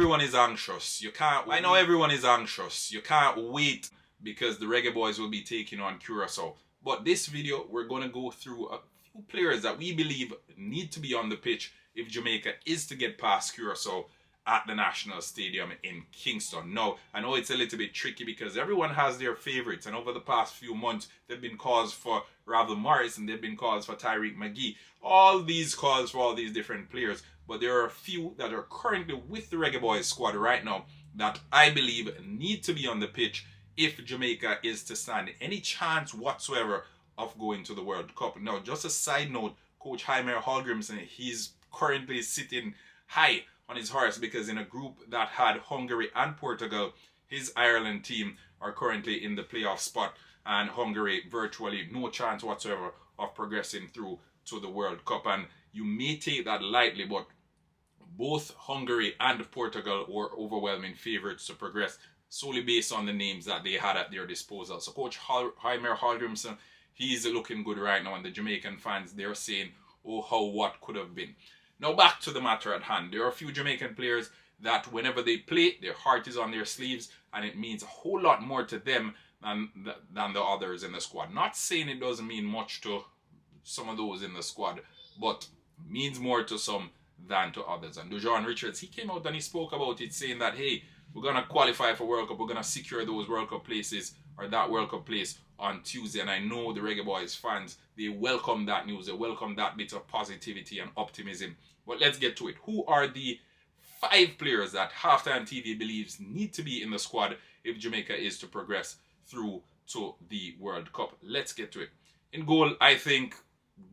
everyone is anxious. I know everyone is anxious. You can't wait because the Reggae Boyz will be taking on Curaçao. But this video, we're going to go through a few players that we believe need to be on the pitch if Jamaica is to get past Curaçao at the National Stadium in Kingston. Now, I know it's a little bit tricky because everyone has their favourites, and over the past few months, there have been calls for Ravel Morris and there have been calls for Tyreek McGee. All these calls for all these different players, but there are a few that are currently with the Reggae Boyz squad right now that I believe need to be on the pitch if Jamaica is to stand any chance whatsoever of going to the World Cup. Now, just a side note, Coach Jaime Hallgrimson, he's currently sitting high on his horse because in a group that had Hungary and Portugal, his Ireland team are currently in the playoff spot, and Hungary virtually no chance whatsoever of progressing through to the World Cup. And you may take that lightly, but both Hungary and Portugal were overwhelming favourites to progress solely based on the names that they had at their disposal. So Coach Jaime Hallgrimson, he's looking good right now, and the Jamaican fans, they're saying, oh, how what could have been. Now back to the matter at hand. There are a few Jamaican players that whenever they play, their heart is on their sleeves, and it means a whole lot more to them than the others in the squad. Not saying it doesn't mean much to some of those in the squad, but means more to some than to others. And Dujon Richards, he came out and he spoke about it, saying that, hey, we're going to qualify for World Cup. We're going to secure those World Cup places, or that World Cup place, on Tuesday. And I know the Reggae Boyz fans, they welcome that news. They welcome that bit of positivity and optimism. But let's get to it. Who are the 5 players that Halftime TV believes need to be in the squad if Jamaica is to progress through to the World Cup? Let's get to it. In goal, I think,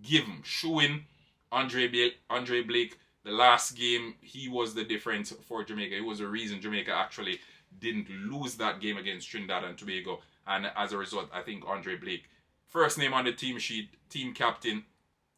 give him, showing Andre Blake. The last game, he was the difference for Jamaica. He was the reason Jamaica actually didn't lose that game against Trinidad and Tobago. And as a result, I think Andre Blake, first name on the team sheet, team captain,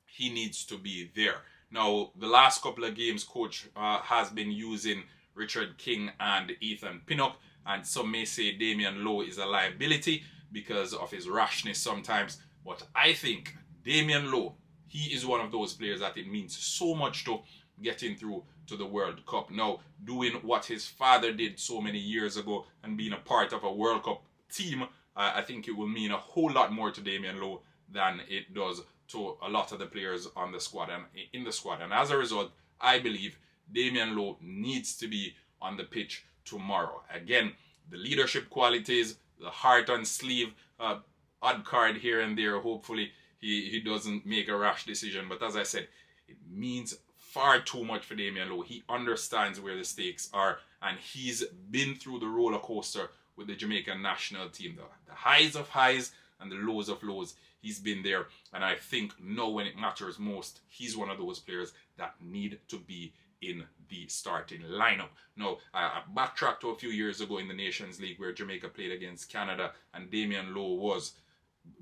he needs to be there. Now, the last couple of games, coach has been using Richard King and Ethan Pinnock, and some may say Damian Lowe is a liability because of his rashness sometimes. But I think Damian Lowe, he is one of those players that it means so much to getting through to the World Cup. Now, doing what his father did so many years ago and being a part of a World Cup team, I think it will mean a whole lot more to Damian Lowe than it does to a lot of the players on the squad and in the squad. And as a result, I believe Damian Lowe needs to be on the pitch tomorrow. Again, the leadership qualities, the heart on sleeve, odd card here and there. Hopefully he doesn't make a rash decision. But as I said, it means far too much for Damian Lowe. He understands where the stakes are, and he's been through the roller coaster with the Jamaican national team. The highs of highs and the lows of lows. He's been there, and I think now when it matters most, he's one of those players that need to be in the starting lineup. Now, I backtracked to a few years ago in the Nations League where Jamaica played against Canada, and Damian Lowe was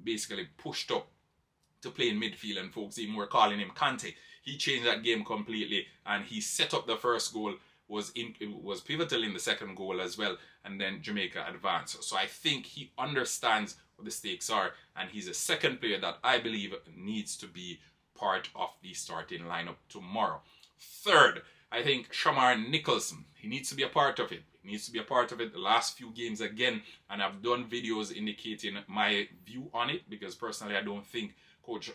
basically pushed up to play in midfield, and folks even were calling him Kante. He changed that game completely, and he set up the first goal, was pivotal in the second goal as well, and then Jamaica advanced. So I think he understands what the stakes are, and he's a second player that I believe needs to be part of the starting lineup tomorrow. Third, I think Shamar Nicholson, he needs to be a part of it. He needs to be a part of it the last few games again, and I've done videos indicating my view on it because personally I don't think Coach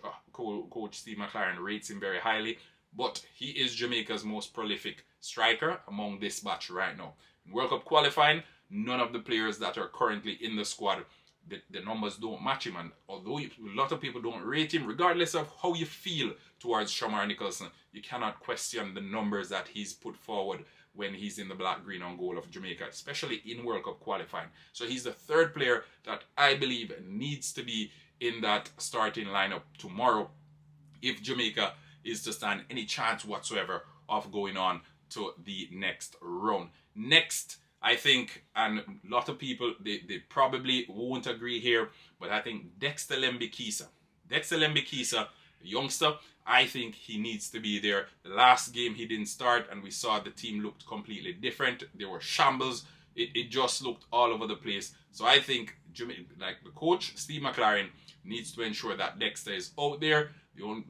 Steve McLaren rates him very highly, but he is Jamaica's most prolific striker among this batch right now. In World Cup qualifying, none of the players that are currently in the squad, the numbers don't match him, and although a lot of people don't rate him, regardless of how you feel towards Shamar Nicholson, you cannot question the numbers that he's put forward when he's in the black, green and gold of Jamaica, especially in World Cup qualifying. So he's the third player that I believe needs to be in that starting lineup tomorrow if Jamaica is to stand any chance whatsoever of going on to the next round. Next, I think, and a lot of people, they probably won't agree here, but I think Dexter Lembikisa, youngster, I think he needs to be there. The last game he didn't start, and we saw the team looked completely different. There were shambles. It just looked all over the place. So I think, like the coach, Steve McLaren, needs to ensure that Dexter is out there. The only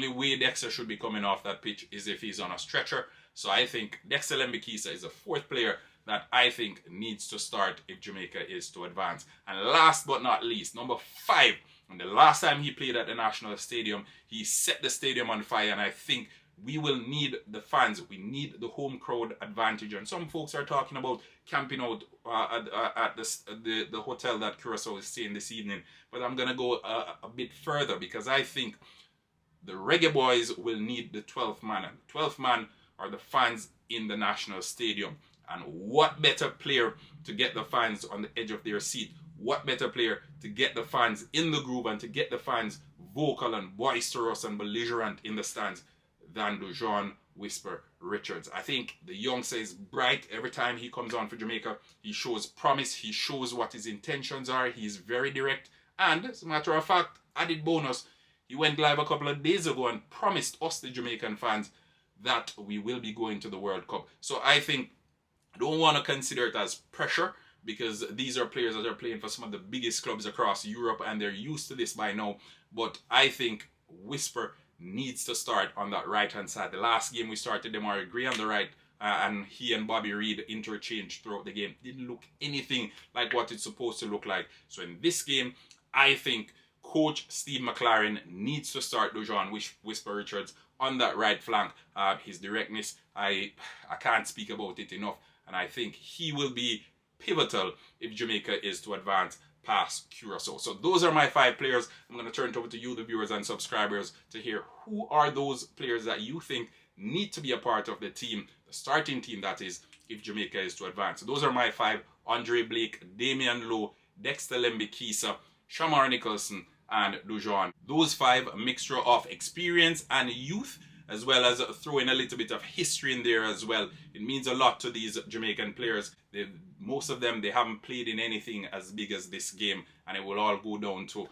way Dexter should be coming off that pitch is if he's on a stretcher. So I think Dexter Lembikisa is the fourth player that I think needs to start if Jamaica is to advance. And last but not least, number 5. And the last time he played at the National Stadium, he set the stadium on fire. And I think we will need the fans. We need the home crowd advantage. And some folks are talking about camping out at the hotel that Curaçao is staying this evening. But I'm going to go a bit further, because I think the Reggae Boyz will need the 12th man. And the 12th man are the fans in the National Stadium. And what better player to get the fans on the edge of their seat? What better player to get the fans in the groove and to get the fans vocal and boisterous and belligerent in the stands than Dujon Whisper Richards? I think the youngster is bright. Every time he comes on for Jamaica, he shows promise. He shows what his intentions are. He's very direct. And as a matter of fact, added bonus, he went live a couple of days ago and promised us, the Jamaican fans, that we will be going to the World Cup. So I think I don't want to consider it as pressure, because these are players that are playing for some of the biggest clubs across Europe and they're used to this by now. But I think Whisper needs to start on that right-hand side. The last game we started, Demar Gray on the right, and he and Bobby Reid interchanged throughout the game. Didn't look anything like what it's supposed to look like. So in this game, I think Coach Steve McLaren needs to start Dujon Whisper Richards on that right flank. His directness, I can't speak about it enough. And I think he will be pivotal if Jamaica is to advance past Curaçao. So those are my 5 players. I'm going to turn it over to you, the viewers and subscribers, to hear who are those players that you think need to be a part of the team, the starting team that is, if Jamaica is to advance. So those are my 5. Andre Blake, Damian Lowe, Dexter Lembikisa, Shamar Nicholson, and Dujon. Those 5, a mixture of experience and youth, as well as throwing a little bit of history in there as well. It means a lot to these Jamaican players. Most of them, they haven't played in anything as big as this game, and it will all go down to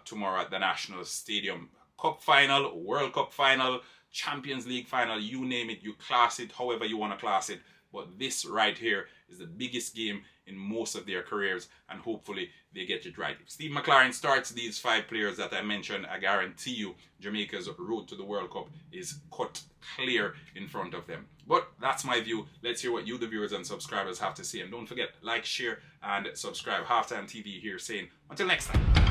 tomorrow at the National Stadium. Cup final, World Cup final, Champions League final, you name it, you class it however you want to class it. But this right here is the biggest game in most of their careers, and hopefully they get it right. If Steve McLaren starts these 5 players that I mentioned, I guarantee you Jamaica's road to the World Cup is cut clear in front of them. But that's my view. Let's hear what you, the viewers and subscribers, have to say. And don't forget, like, share, and subscribe. Halftime TV here saying, until next time.